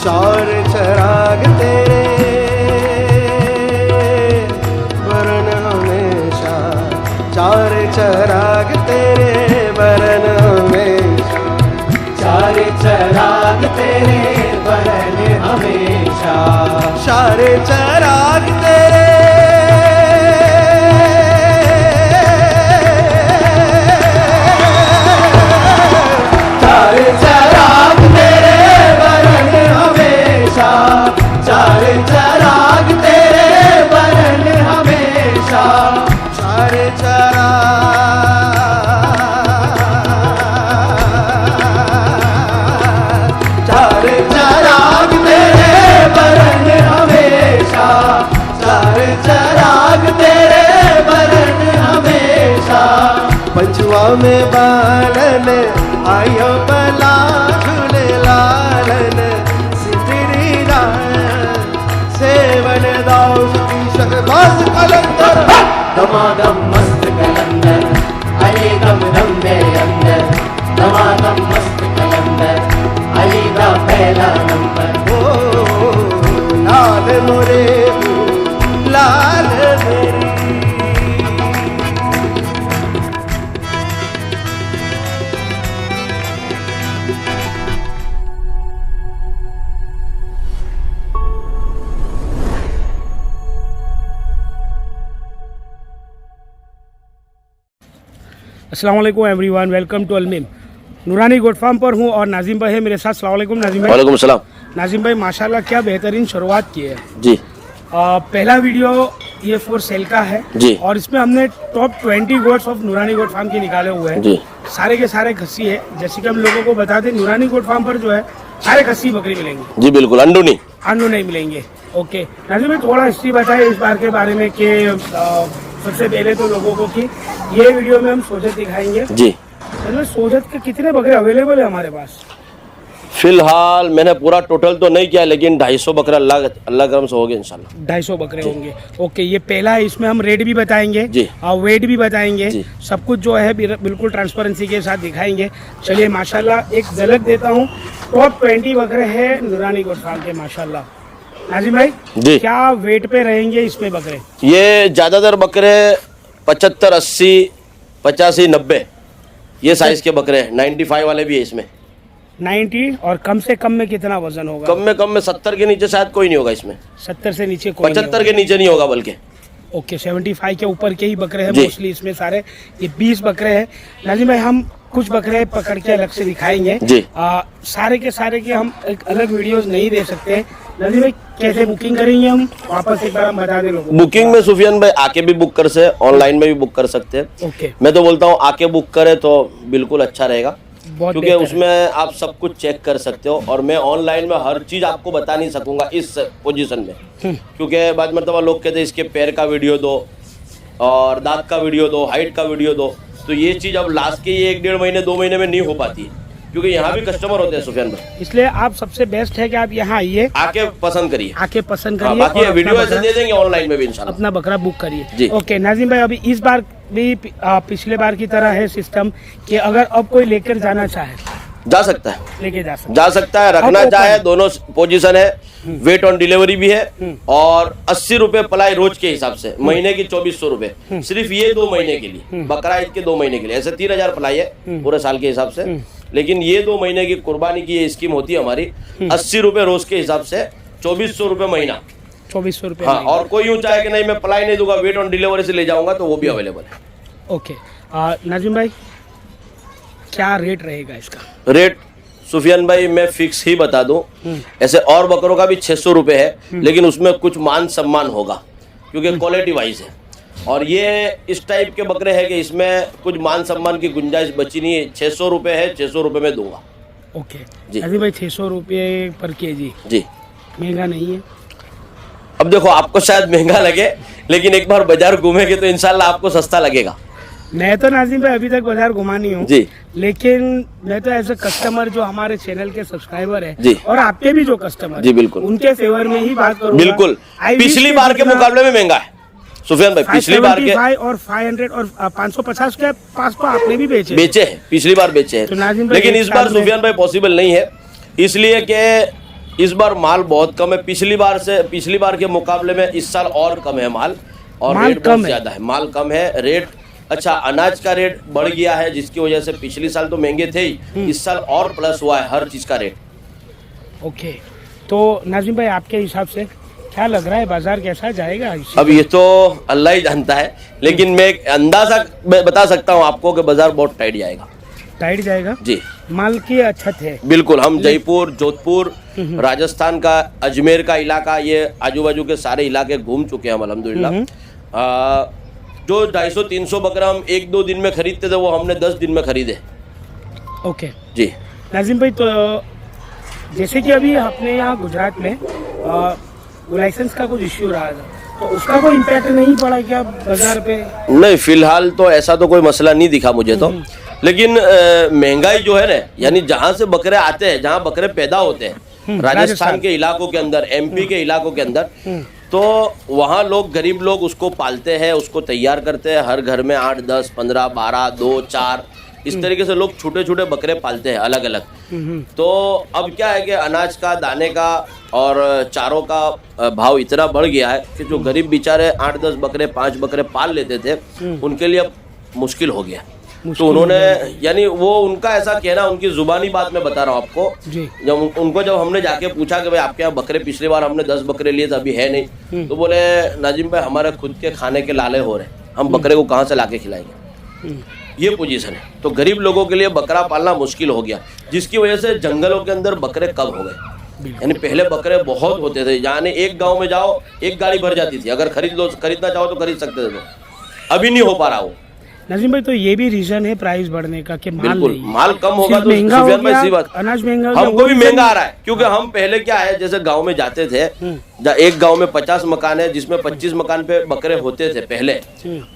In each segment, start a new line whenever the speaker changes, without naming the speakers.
चार चराग तेरे वरन हमेशा, चार चराग तेरे वरन हमेशा,
चार चराग तेरे वरन हमेशा,
चार चराग तेरे
चार चराग तेरे वरन हमेशा, चार चराग तेरे वरन हमेशा,
चार
चार चराग तेरे वरन हमेशा, चार चराग तेरे वरन हमेशा,
पंचुआ में बालन आयो बला झूले लालन, सिपरी सेवन दाऊ शहबाज कलंदर,
दमादम मस्त कलंदर, अली दम दम मेरे अंदर, दमादम मस्त कलंदर, अली दा पहला नंबर।
ओ लाल मोरे लाल मेरी।
अस्सलाम वालेकुम एवरीवन, वेलकम टू अलमीम। नूरानी गोट फार्म पर हूँ और नाजिम भाई है मेरे साथ। अस्सलाम वालेकुम नाजिम भाई।
वालेकुम सलाम।
नाजिम भाई माशाल्लाह क्या बेहतरीन शुरुआत की है
जी।
पहला वीडियो ये फॉर सेल का है
जी।
और इसमें हमने टॉप 20 गोट्स ऑफ नूरानी गोट फार्म के निकाले हुए हैं
जी।
सारे के सारे खस्सी है। जैसे कि हम लोगों को बता दें, नूरानी गोट फार्म पर जो है सारे खस्सी बकरी मिलेंगे
जी बिल्कुल, अंडू नहीं।
अंडू नहीं मिलेंगे। ओके नाजिम भाई, थोड़ा हिस्ट्री बताइए इस बार के बारे में कि सबसे पहले तो लोगों को कि ये वीडियो में हम सोजत दिखाएंगे
जी।
सोजत के कितने बकरे अवेलेबल है हमारे पास?
फिलहाल मैंने पूरा टोटल तो नहीं किया, लेकिन 250 बकरा अल्लाह करम से हो गया इंशाल्लाह।
250 बकरे होंगे। ओके, ये पहला है, इसमें हम रेट भी बताएंगे
जी।
और वेट भी बताएंगे
जी।
सब कुछ जो है बिल्कुल ट्रांसपेरेंसी के साथ दिखाएंगे। चलिए माशाल्लाह एक झलक देता हूँ। टॉप 20 बकरे हैं नूरानी गोट फार्म के माशाल्लाह। नाजिम भाई
जी।
क्या वेट पे रहेंगे इसमें बकरे?
ये ज्यादातर बकरे 75, 80, 85, 90 ये साइज के बकरे हैं। 95 वाले भी है इसमें।
90 और कम से कम में कितना वजन होगा?
कम में 70 के नीचे शायद कोई नहीं होगा इसमें।
70 से नीचे कोई नहीं
75 के नीचे नहीं होगा बल्कि।
ओके 75 के ऊपर के ही बकरे हैं
जी।
मोस्टली इसमें सारे। ये 20 बकरे हैं नाजिम भाई। हम कुछ बकरे पकड़ के अलग से दिखाएंगे
जी।
सारे के सारे के हम एक अलग वीडियोस नहीं दे सकते। नाजिम भाई कैसे बुकिंग करेंगे हम वापस एक बार हम बता दें लोगों को।
बुकिंग में सुफियान भाई आके भी बुक कर सकते, ऑनलाइन में भी बुक कर सकते हैं।
ओके
मैं तो बोलता हूँ आके बुक करे तो बिल्कुल अच्छा रहेगा,
बहुत
क्योंकि
बेहतर
उसमें आप सब कुछ चेक कर सकते हो। और मैं ऑनलाइन में हर चीज आपको बता नहीं सकूंगा इस पोजीशन में, क्योंकि बाद मतलब लोग कहते हैं इसके पैर का वीडियो दो और दांत का वीडियो दो, हाइट का वीडियो दो, तो ये चीज अब लास्ट के ये 1-1.5 महीने 2 महीने में नहीं हो पाती है, क्योंकि यहाँ भी कस्टमर होते हैं सुफियान भाई।
इसलिए आप सबसे बेस्ट है कि आप यहाँ आइए,
आके पसंद करिए,
आके पसंद
हाँ,
करिए
बाकी
और
वीडियो
अपना
ऐसे
बकरा-
दे देंगे ऑनलाइन में भी इंशाल्लाह।
अपना बकरा बुक
जी।
करिए। ओके नाजिम भाई, अभी इस बार भी पिछले बार की तरह है सिस्टम कि अगर अब कोई लेकर जाना चाहे
जा सकता है,
लेके जा सकता
है, रखना
अब
चाहे
ओपन।
दोनों पोजीशन है। वेट ऑन डिलीवरी भी है और 80 रुपए पलाई रोज के हिसाब से, महीने की 2400 रुपए सिर्फ ये 2 महीने के लिए, बकरा ईद के 2 महीने के लिए। ऐसे 3000 पलाई है पूरे साल के हिसाब से, लेकिन ये 2 महीने की कुर्बानी की ये स्कीम होती है हमारी। 80 रुपए रोज के हिसाब से 2400 रुपए महीना।
2400 रुपये।
हाँ, और कोई यूं चाहे कि नहीं मैं पलाई नहीं दूंगा, वेट ऑन डिलीवरी से ले जाऊंगा, तो वो भी अवेलेबल है।
ओके नाजिम भाई क्या रेट रहेगा इसका?
रेट सुफियान भाई मैं फिक्स ही बता दूं, ऐसे और बकरों का भी 600 रुपए है, लेकिन उसमें कुछ मान सम्मान होगा क्योंकि क्वालिटी वाइज है। और ये इस टाइप के बकरे हैं कि इसमें कुछ मान सम्मान की गुंजाइश बची नहीं है। 600 रुपए है, 600 रुपए में दूंगा।
ओके
जी।
नाजिम भाई 600 रुपये पर केजी
जी।
महंगा नहीं है?
अब देखो आपको शायद महंगा लगे, लेकिन एक बार बाजार घूमेंगे तो इंशाल्लाह आपको सस्ता लगेगा।
मैं तो नाजिम भाई अभी तक बाजार घुमा नहीं हूँ
जी।
लेकिन मैं तो एज ए कस्टमर जो हमारे चैनल के सब्सक्राइबर है
जी।
और आपके भी जो कस्टमर
जी, बिल्कुल।
उनके फेवर में ही बात करूंगा।
बिल्कुल,
I wish
पिछली
कि
बार के
जितना
मुकाबले में महंगा है सुफियान भाई। पिछली बार के
575 और 500 और 550 के पास तो आपने भी बेचे
हैं, पिछली बार बेचे
तो
हैं,
नाजिम भाई
लेकिन
एक
इस बार
साल में-
सुफियान भाई पॉसिबल नहीं है, इसलिए कि इस बार माल बहुत कम है, पिछली बार के मुकाबले में इस साल और कम है माल, और
माल
रेट
कम
बहुत
है।
ज्यादा है, माल कम है, रेट अच्छा, अनाज का रेट बढ़ गया है, जिसकी वजह से पिछली साल तो महंगे थे ही, इस साल और प्लस हुआ है हर चीज का रेट।
ओके, तो नाजिम भाई आपके हिसाब से क्या लग रहा है, बाजार कैसा जाएगा इस
अब ये तो अल्लाह ही जानता है, लेकिन मैं एक अंदाजा बता सकता हूँ आपको कि बाजार बहुत टाइट जाएगा।
टाइट जाएगा?
जी
माल की अच्छत है।
बिल्कुल, हम जयपुर, जोधपुर, राजस्थान का, अजमेर का इलाका, ये आजू बाजू के सारे इलाके घूम चुके हैं हम अल्हम्दुलिल्लाह। जो 250-300 बकरा हम 1-2 दिन में खरीदते थे, वो हमने 10 दिन में खरीदे।
ओके
जी
नाजिम भाई, तो जैसे कि अभी अपने यहाँ गुजरात में लाइसेंस का कुछ इश्यू रहा था, तो उसका कोई इम्पैक्ट नहीं पड़ा क्या बाजार पे?
नहीं, फिलहाल तो ऐसा तो कोई मसला नहीं दिखा मुझे तो, लेकिन महंगाई जो है ना, यानी जहाँ से बकरे आते हैं, जहाँ बकरे पैदा होते हैं, राजस्थान के इलाकों के अंदर, एमपी के इलाकों के अंदर, तो वहाँ लोग, गरीब लोग उसको पालते हैं, उसको तैयार करते हैं। हर घर में 8, 10, 15, 12, 2, 4 इस तरीके से लोग छोटे छोटे बकरे पालते हैं अलग अलग। तो अब क्या है कि अनाज का, दाने का और चारों का भाव इतना बढ़ गया है कि जो गरीब बेचारे 8-10 बकरे, 5 बकरे पाल लेते थे, उनके लिए अब मुश्किल हो गया। तो उन्होंने, यानी वो उनका ऐसा कहना, उनकी जुबानी बात मैं बता रहा हूँ आपको, जब हमने जाके पूछा कि भाई आपके यहाँ बकरे, पिछली बार हमने 10 बकरे लिए थे, अभी है नहीं, तो बोले नाजिम भाई हमारे खुद के खाने के लाले हो रहे, हम बकरे को कहाँ से लाके खिलाएंगे। ये पोजीशन है। तो गरीब लोगों के लिए बकरा पालना मुश्किल हो गया, जिसकी वजह से जंगलों के अंदर बकरे कम हो गए। यानी पहले बकरे बहुत होते थे, यानी एक गांव में जाओ एक गाड़ी भर जाती थी, अगर खरीदना चाहो तो खरीद सकते थे, तो अभी नहीं हो पा रहा वो।
नजीम भाई, तो ये भी रीजन है प्राइस बढ़ने का कि माल
बिल्कुल,
नहीं है।
माल कम होगा तो
महंगा हो
सुफियान भाई
गया,
सी बात,
अनाज महंगा हो गया,
हमको
वो
भी
reason
महंगा आ रहा है, क्योंकि हम पहले क्या है, जैसे गांव में जाते थे, एक गांव में 50 मकान है, जिसमें 25 मकान पे बकरे होते थे पहले,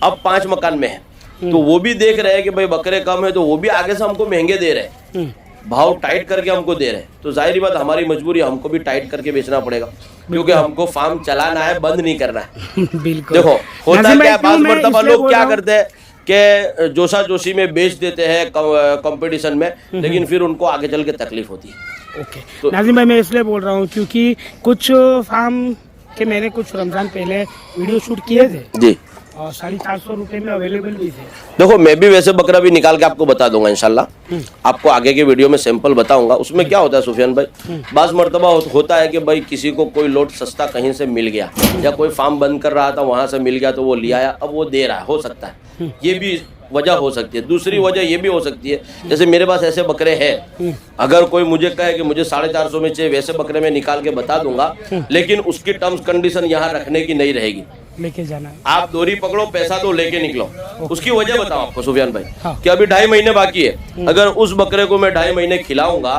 अब 5 मकान में है, तो वो भी देख रहे हैं कि भाई बकरे कम है, तो वो भी आगे से हमको महंगे दे रहे हैं, भाव टाइट करके हमको दे रहे हैं। तो जाहिर बात हमारी मजबूरी, हमको भी टाइट करके बेचना पड़ेगा, क्योंकि हमको फार्म चलाना है, बंद नहीं करना है।
बिल्कुल।
देखो होता
नाज़िम
क्या,
भाई,
बाज़
मैं
मर्तबा
इसलिए
लोग
बोल
क्या
रहा हूं-
करते हैं कि जोशा जोशी में बेच देते हैं कंपटीशन में, लेकिन फिर उनको आगे चल के तकलीफ होती है।
ओके
तो-
नाज़िम भाई, मैं इसलिए बोल रहा हूँ क्योंकि कुछ फार्म के मैंने कुछ रमजान पहले वीडियो शूट किए थे,
जी,
और 450 रुपये में अवेलेबल भी थे।
देखो मैं भी वैसे बकरा भी निकाल के आपको बता दूंगा इंशाल्लाह, आपको आगे के वीडियो में सैंपल बताऊंगा। उसमें क्या होता है सुफियान भाई, बाज़ मर्तबा होता है कि भाई किसी को कोई लोट सस्ता कहीं से मिल गया, या कोई फार्म बंद कर रहा था वहां से मिल गया, तो वो ले आया, अब वो दे रहा है, हो सकता है, ये भी वजह हो सकती है। दूसरी वजह ये भी हो सकती है, जैसे मेरे पास ऐसे बकरे हैं, अगर कोई मुझे कहे कि मुझे 450 में चाहिए, वैसे बकरे में निकाल के बता दूंगा, लेकिन उसकी टर्म्स कंडीशन यहाँ रखने की नहीं रहेगी।
लेके जाना है।
आप दोरी पकड़ो, पैसा दो, लेके निकलो। उसकी वजह बताओ आपको सुफियान भाई,
हाँ।
कि अभी 2.5 महीने बाकी है, अगर उस बकरे को मैं 2.5 महीने खिलाऊंगा,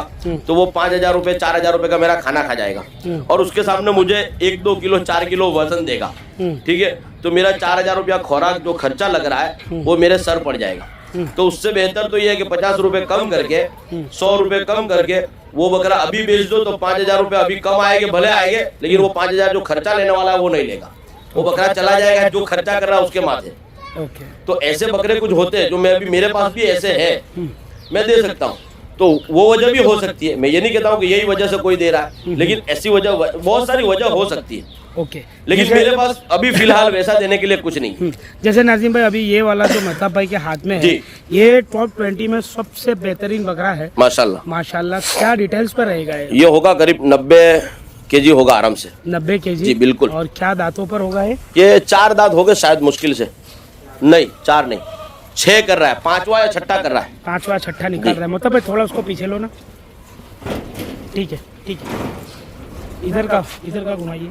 तो वो 5,000 रुपए, 4,000 रुपए का मेरा खाना खा जाएगा, और उसके सामने मुझे 1-2 किलो, 4 किलो वजन देगा, ठीक है, तो मेरा 4,000 रुपया खुराक जो खर्चा लग रहा है वो मेरे सर पड़ जाएगा। तो उससे बेहतर तो ये है कि 50 रुपए कम करके, 100 रुपए कम करके वो बकरा अभी बेच दो, तो 5,000 रुपए अभी कम आएंगे, भले आएंगे, लेकिन वो 5,000 जो खर्चा लेने वाला है वो नहीं लेगा, वो बकरा चला जाएगा, जो खर्चा कर रहा है उसके माथे।
ओके,
तो ऐसे बकरे कुछ होते हैं जो मैं भी, मेरे पास भी ऐसे हैं, मैं दे सकता हूँ, तो वो वजह भी हो सकती है। मैं ये नहीं कहता हूँ कि यही वजह से कोई दे रहा है, लेकिन ऐसी वजह, बहुत सारी वजह हो सकती है,
ओके।
लेकिन
जैसे-
मेरे पास अभी फिलहाल वैसा देने के लिए कुछ नहीं।
जैसे नाज़िम भाई, अभी ये वाला जो महताब भाई के हाथ में है,
जी।
ये टॉप 20 में सबसे बेहतरीन बकरा है
माशाल्लाह,
माशाल्लाह। क्या डिटेल्स पर रहेगा ये?
ये होगा करीब 90 केजी होगा आराम से।
90 केजी?
जी, बिल्कुल।
और क्या दांतों पर होगा
ये 4 दांत हो गए शायद, मुश्किल से, नहीं 4 नहीं 6 कर रहा है, 5वां या 6ठा कर रहा है।
5वां 6ठा निकाल रहा है। मतलब भाई थोड़ा उसको पीछे लो ना, ठीक है, ठीक है, इधर का घुमाइए।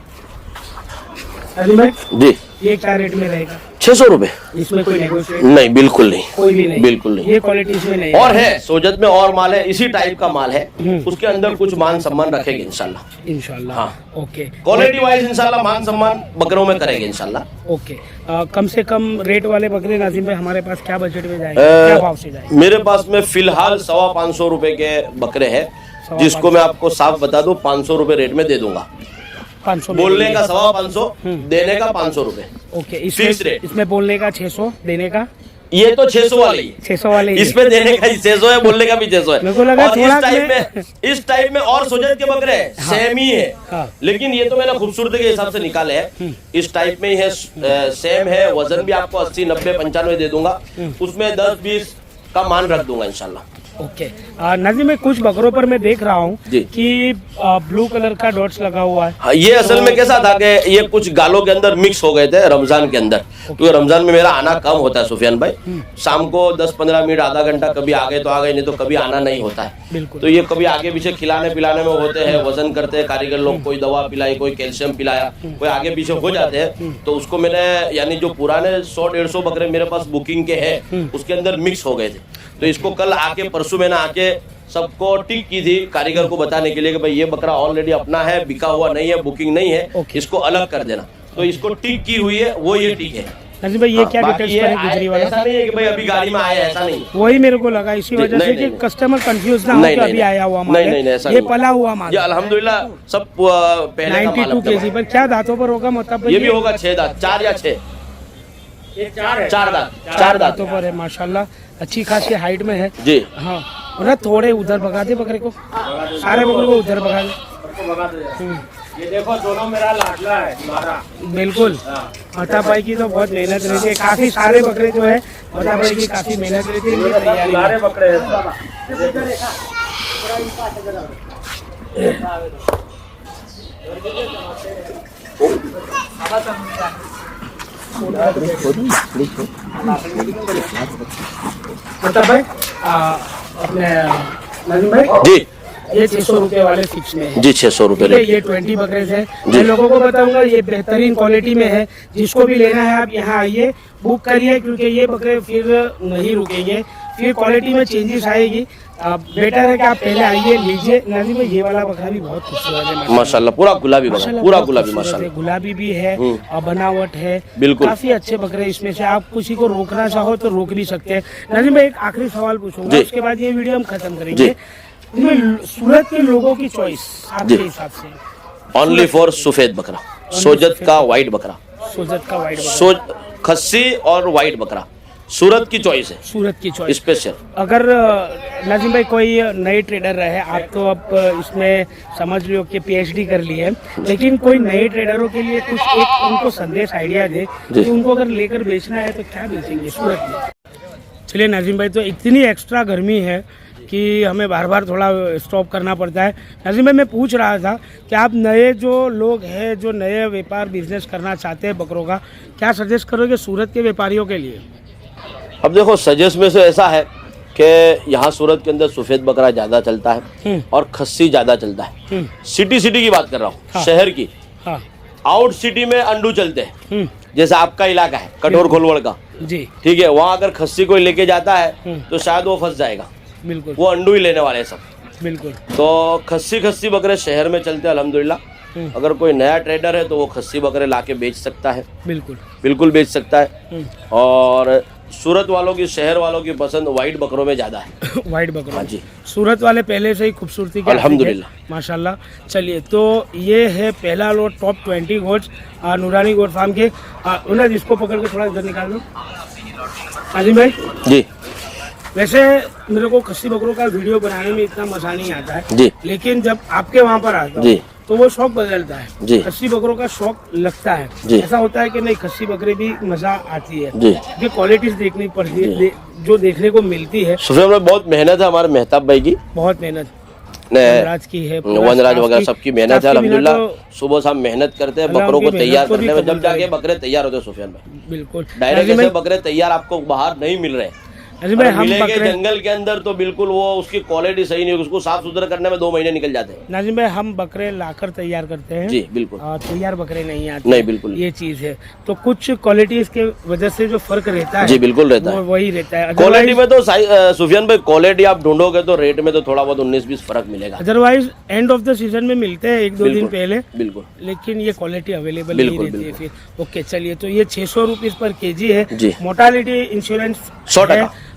नाज़िम भाई,
जी,
ये क्या रेट में रहेगा?
600 रुपए?
इसमें कोई नेगोशिएट
नहीं, बिल्कुल नहीं,
कोई भी नहीं,
बिल्कुल नहीं।
ये क्वालिटी इसमें नहीं
और है सोजत में और माल है, इसी टाइप का माल है, उसके अंदर कुछ मान सम्मान रखेंगे इंशाल्लाह।
इंशाल्लाह।
हाँ।
ओके,
क्वालिटी वाइज इंशाल्लाह मान सम्मान बकरों में करेंगे इंशाल्लाह।
ओके। कम से कम रेट वाले बकरे नाज़िम भाई हमारे पास क्या बजट में जाएंगे, क्या भाव से जाएंगे?
मेरे पास में फिलहाल 525 रुपए के बकरे हैं, जिसको मैं आपको साफ बता दूं 500 रुपए रेट में दे दूंगा।
500
बोलने का 525, देने का 500 रुपए।
ओके।
Fix rate.
इसमें बोलने का 600, देने का
ये तो 600 वाले ही
600 वाले ही
इस पे देने का ही 600 है, बोलने का भी 600 है।
मेरे को लगा
और
थोड़ा
इस टाइप में और सोजत के बकरे सेम ही है,
हाँ।
लेकिन ये तो मैंने खूबसूरती के हिसाब से निकाले हैं। इस टाइप में ही है, सेम है। वजन भी आपको 80, 90, 95 दे दूंगा, उसमें 10-20 का मान रख दूंगा इंशाल्लाह।
ओके नाजिम भाई, कुछ बकरों पर मैं देख रहा हूँ
जी।
कि ब्लू कलर का डॉट्स लगा हुआ है।
हाँ, ये असल में कैसा था कि ये कुछ गालों के अंदर मिक्स हो गए थे रमजान के अंदर, क्योंकि रमजान में मेरा आना कम होता है सुफियान भाई। शाम को 10-15 मिनट, आधा घंटा, कभी आ गए तो आ गए, नहीं तो कभी आना नहीं होता है।
बिल्कुल।
तो ये कभी आगे पीछे खिलाने पिलाने में होते हैं, वजन करते हैं कारीगर लोग, कोई दवा पिलाई, कोई कैल्शियम पिलाया, कोई आगे पीछे हो जाते हैं। तो उसको मैंने, यानी जो पुराने 100-150 बकरे मेरे पास बुकिंग के हैं, उसके अंदर मिक्स हो गए थे। तो इसको कल आके, परसों मैंने आके सबको टिक की थी कारीगर को बताने के लिए कि भाई ये बकरा ऑलरेडी अपना है, बिका हुआ नहीं है, बुकिंग नहीं है, इसको अलग कर देना। तो इसको टिक की हुई है, वो ये टिक है।
नाजिम भाई, ये क्या डिटेल्स पर है गुजरी वाला?
ऐसा नहीं है कि भाई अभी गाड़ी में आया, ऐसा नहीं।
वही मेरे को लगा, इसी वजह से कि कस्टमर कंफ्यूज ना हो कि अभी आया हुआ माल है।
ऐसा
ये पला हुआ माल
ये अल्हम्दुलिल्लाह सब पहले का माल
92 केजी पर। क्या दांतों पर होगा मतलब?
ये भी होगा 6 दांत, 4 या 6, 4 दांत, 4
दांतों पर है माशाल्लाह। अच्छी खासी हाइट में है
जी।
हाँ, और थोड़े उधर भगा दे बकरे को, सारे बकरे को उधर भगा दे।
ये देखो, दोनों मेरा लाडला है हमारा।
बिल्कुल। मता भाई की तो बहुत मेहनत रहती है, काफी सारे बकरे जो है मता भाई की काफी मेहनत रहती है इनकी तैयारी में।
सारे बकरे हैं।
मता भाई अपने नाजिम भाई
जी,
ये 600 रुपए वाले फिक्स में है
जी 600 रुपए
ठीक है। ये 20 बकरे है, मैं लोगों को बताऊंगा ये बेहतरीन क्वालिटी में है। जिसको भी लेना है आप यहाँ आइए, बुक करिए, क्योंकि ये बकरे फिर नहीं रुकेंगे, फिर क्वालिटी में चेंजेस आएगी। बेटर है कि आप पहले आइए, लीजिए। नाजिम भाई, ये वाला बकरा भी बहुत खूबसूरत है
माशाल्लाह, पूरा गुलाबी बकरा, पूरा गुलाबी माशाल्लाह,
गुलाबी भी है और बनावट है।
बिल्कुल।
काफी अच्छे बकरे, इसमें से आप किसी को रोकना चाहो तो रोक भी सकते हैं। नाजिम भाई, एक आखिरी सवाल पूछूंगा, उसके बाद ये वीडियो हम खत्म करेंगे। सूरत के लोगों की चॉइस आपके हिसाब से?
ओनली फॉर सफेद बकरा, सोजत का व्हाइट बकरा,
सोजत का व्हाइट बकरा,
खस्सी और व्हाइट बकरा, सूरत की चॉइस है,
सूरत की चॉइस
स्पेशल।
अगर नाजिम भाई कोई नए ट्रेडर रहे, आप तो अब इसमें समझ लो कि PhD कर ली है, लेकिन कोई नए ट्रेडरों के लिए कुछ एक उनको संदेश, आइडिया दे कि उनको अगर लेकर बेचना है तो क्या बेचेंगे सूरत में? चलिए नाजिम भाई, तो इतनी एक्स्ट्रा गर्मी है कि हमें बार बार थोड़ा स्टॉप करना पड़ता है। नाजिम भाई, मैं पूछ रहा था कि आप नए जो लोग हैं, जो नए व्यापार बिजनेस करना चाहते हैं बकरों का, क्या सजेस्ट करोगे सूरत के व्यापारियों के लिए?
अब देखो, सजेस्ट में से ऐसा है कि यहाँ सूरत के अंदर सफेद बकरा ज्यादा चलता है और खस्सी ज्यादा चलता है। सिटी की बात कर रहा हूँ,
हाँ।
शहर की।
हाँ
आउट सिटी में अंडू चलते हैं, जैसे आपका इलाका है कटोर खोलवड़ का,
जी,
ठीक है। वहाँ अगर खस्सी कोई लेके जाता है तो शायद वो फंस जाएगा,
बिल्कुल,
वो अंडू ही लेने वाले हैं सब।
बिल्कुल।
तो खस्सी बकरे शहर में चलते हैं अल्हम्दुलिल्लाह। अगर कोई नया ट्रेडर है तो वो खस्सी बकरे लाके बेच सकता है, बिल्कुल बेच सकता है। और सूरत वालों की, शहर वालों की पसंद व्हाइट बकरों में ज्यादा है।
व्हाइट बकरों,
हाँ जी।
सूरत वाले पहले से ही खूबसूरती के
अल्हम्दुलिल्लाह
माशाल्लाह। चलिए, तो ये है पहला लोट टॉप 20 गोट्स नूरानी गोट फार्म के। उन्हें जिसको पकड़ के थोड़ा इधर निकाल दो नाजिम भाई
जी।
वैसे मेरे को खस्सी बकरों का वीडियो बनाने में इतना मजा नहीं आता है
जी,
लेकिन जब आपके वहाँ पर आता हूँ तो वो शौक बदलता है
जी।
खस्सी बकरों का शौक लगता है
जी।
ऐसा होता है कि नहीं, खस्सी बकरे भी मजा आती है
जी।
ये क्वालिटीज देखनी पड़ती है, जो देखने को मिलती है।
सुफियान में बहुत मेहनत है हमारे मेहताब भाई की,
बहुत मेहनत वनराज की है,
वनराज वगैरह सबकी मेहनत है अल्हम्दुलिल्लाह। सुबह शाम मेहनत करते हैं बकरों को तैयार करने में, जब जाके बकरे तैयार होते हैं सुफियान भाई।
बिल्कुल,
डायरेक्ट ऐसे बकरे तैयार आपको बाहर नहीं मिल रहे।
हम बकरे
जंगल के अंदर तो बिल्कुल वो उसकी क्वालिटी सही नहीं होगी, उसको साफ सुथरा करने में 2 महीने निकल जाते हैं।
नाजिम भाई, हम बकरे लाकर तैयार करते हैं
जी, बिल्कुल।
तैयार बकरे नहीं आते,
नहीं, बिल्कुल
ये चीज है। तो कुछ क्वालिटी के वजह से जो फर्क रहता है,
जी बिल्कुल रहता है,
वही रहता है।
क्वालिटी में तो सुफियान भाई क्वालिटी आप ढूंढोगे तो रेट में तो थोड़ा बहुत 19-20 फर्क मिलेगा।
Otherwise end of the season में मिलते हैं 1-2 दिन पहले,
बिल्कुल,
लेकिन ये क्वालिटी अवेलेबल नहीं रहती है फिर। ओके, चलिए, तो ये 600 रुपीज पर केजी है। Mortality insurance
100%।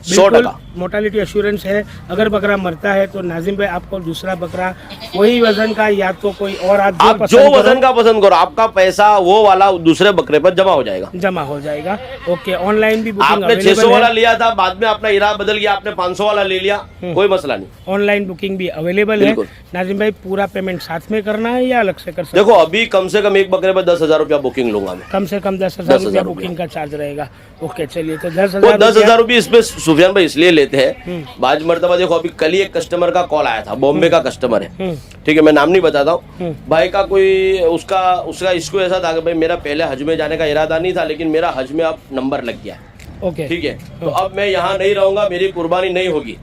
मोर्टालिटी एश्योरेंस है। अगर बकरा मरता है तो नाजिम भाई आपको दूसरा बकरा वही वजन का या तो कोई और आप
आप जो
पसंद
वजन
करो,
का पसंद करो, आपका पैसा वो वाला दूसरे बकरे पर जमा हो जाएगा।
जमा हो जाएगा। ओके, ऑनलाइन भी बुकिंग
आपने 600
अवेलेबल
वाला
है।
लिया था, बाद में अपना इरादा बदल गया, आपने 500 वाला ले लिया, कोई मसला नहीं।
ऑनलाइन बुकिंग भी अवेलेबल है।
बिल्कुल।
नाजिम भाई पूरा पेमेंट साथ में करना है या अलग से कर सकते
देखो अभी कम से कम एक बकरे पर 10,000 रुपया बुकिंग लूंगा मैं।
कम से कम 10,000
10,000
रुपया
रुपया।
बुकिंग का चार्ज रहेगा। ओके चलिए, तो
वो
10,000
10,000 रुपये इसमें सुफियान भाई इसलिए लेते हैं, बाज मर्तबा देखो अभी कल ही एक कस्टमर का कॉल आया था, बॉम्बे का कस्टमर है, ठीक है, मैं नाम नहीं बताता हूँ। भाई का कोई उसका इसको ऐसा था कि भाई मेरा पहले हज में जाने का इरादा नहीं था, लेकिन मेरा हज में अब नंबर लग गया है,
ओके
ठीक है, तो अब मैं यहाँ नहीं रहूंगा, मेरी कुर्बानी नहीं होगी,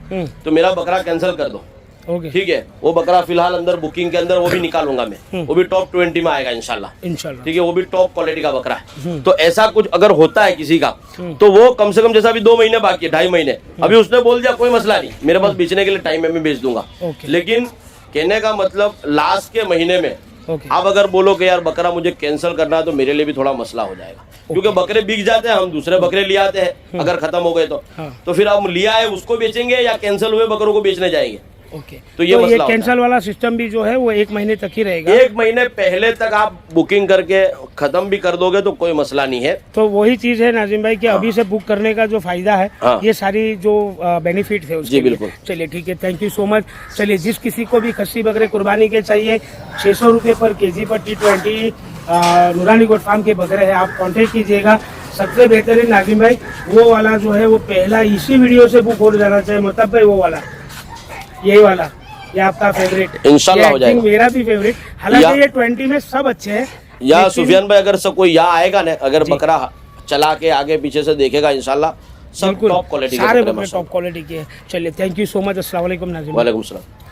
तो मेरा बकरा कैंसिल कर दो,
ओके
ठीक है। वो बकरा फिलहाल अंदर बुकिंग के अंदर वो भी निकालूंगा मैं, वो भी टॉप 20 में आएगा इंशाल्लाह,
इंशाल्लाह।
ठीक है, वो भी टॉप क्वालिटी का बकरा है। तो ऐसा कुछ अगर होता है किसी का, तो वो कम से कम जैसा अभी 2 महीने बाकी है, 2.5 महीने, अभी उसने बोल दिया कोई मसला नहीं, मेरे पास बेचने के लिए टाइम है, मैं बेच दूंगा।
ओके।
लेकिन कहने का मतलब लास्ट के महीने में
ओके
आप अगर बोलो कि यार बकरा मुझे कैंसिल करना है, तो मेरे लिए भी थोड़ा मसला हो जाएगा, क्योंकि बकरे बिक जाते हैं, हम दूसरे बकरे ले आते हैं, अगर खत्म हो गए तो फिर हम लिया है उसको बेचेंगे या कैंसिल हुए बकरों को बेचने जाएंगे।
ओके,
तो ये मसला होता है।
कैंसल वाला सिस्टम भी जो है वो 1 महीने तक ही रहेगा।
1 महीने पहले तक आप बुकिंग करके खत्म भी कर दोगे तो कोई मसला नहीं है।
तो वही चीज है नाजिम भाई कि अभी से बुक करने का जो फायदा है,
हाँ।
ये सारी जो बेनिफिट है उसके
जी,
लिए।
बिल्कुल।
चलिए ठीक है, थैंक यू सो मच। चलिए, जिस किसी को भी खस्सी बकरे कुर्बानी के चाहिए, 600 रुपये पर केजी पर T20 नूरानी गोट फार्म के बकरे हैं, आप कांटेक्ट कीजिएगा। सबसे बेहतरीन नाजिम भाई वो वाला जो है वो पहला इसी वीडियो से बुक हो जाना चाहिए, मतलब भाई वो वाला, यही वाला, ये आपका फेवरेट
इंशाल्लाह हो जाएगा।
मेरा भी फेवरेट। हालांकि
या-
ये 20 में सब अच्छे हैं,
या
लेकिन-
सुफियान भाई अगर सब कोई यहाँ आएगा ना, अगर
जी।
बकरा चला के आगे पीछे से देखेगा इंशाल्लाह सब
बिल्कुल
टॉप क्वालिटी के
सारे
बकरे
बकरे
माशाल्लाह।
टॉप क्वालिटी के हैं। चलिए, थैंक यू सो मच। अस्सलाम वालेकुम नाज़िम।
वालेकुम सलाम।